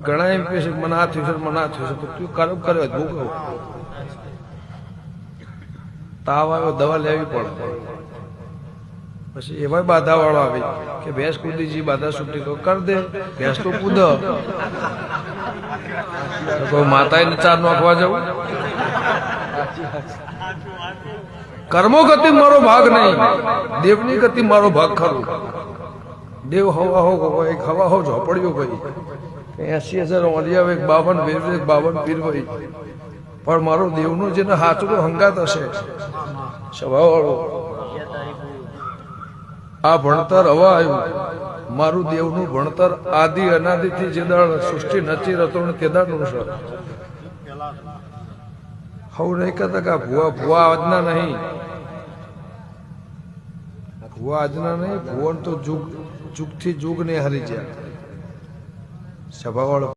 ઘણા એમ કહે છે મને આ થયું છે મને આ થયું છે તો તું કર્મ કર્યો ભોગવ. તાવ આવ્યો દવા લેવી પડે. પછી એવા બાધા વાળો આવે કે ભેંસ કૂદીજી બાધા છૂટી તો કર દે ભેંસ તો કૂદ કોઈ માતાએ ચાર નોખવા જવું. કર્મો ગતિ મારો ભાગ નહીં, દેવની ગતિ મારો ભાગ ખરું. દેવ હવા હો ઝોપડીઓ ભાઈ 80,000 ઓલિયા એક 52 પીર ભાઈ, પણ મારો દેવનો જેને હાથનો હંગાત હશે સ્વભાવવાળો. આ ભણતર હવા આવ્યું મારું દેવનું ભણતર આદિ અનાદિથી જે દાળ સૃષ્ટિ નચી રતો તે દાળનું છે. હવ નહીં કહેતા કે ભુવા આજના નહીં, ભુવા આજના નહીં, ભુવન તો જુગથી જુગ ને હારી ગયા સ્વભાવવાળો.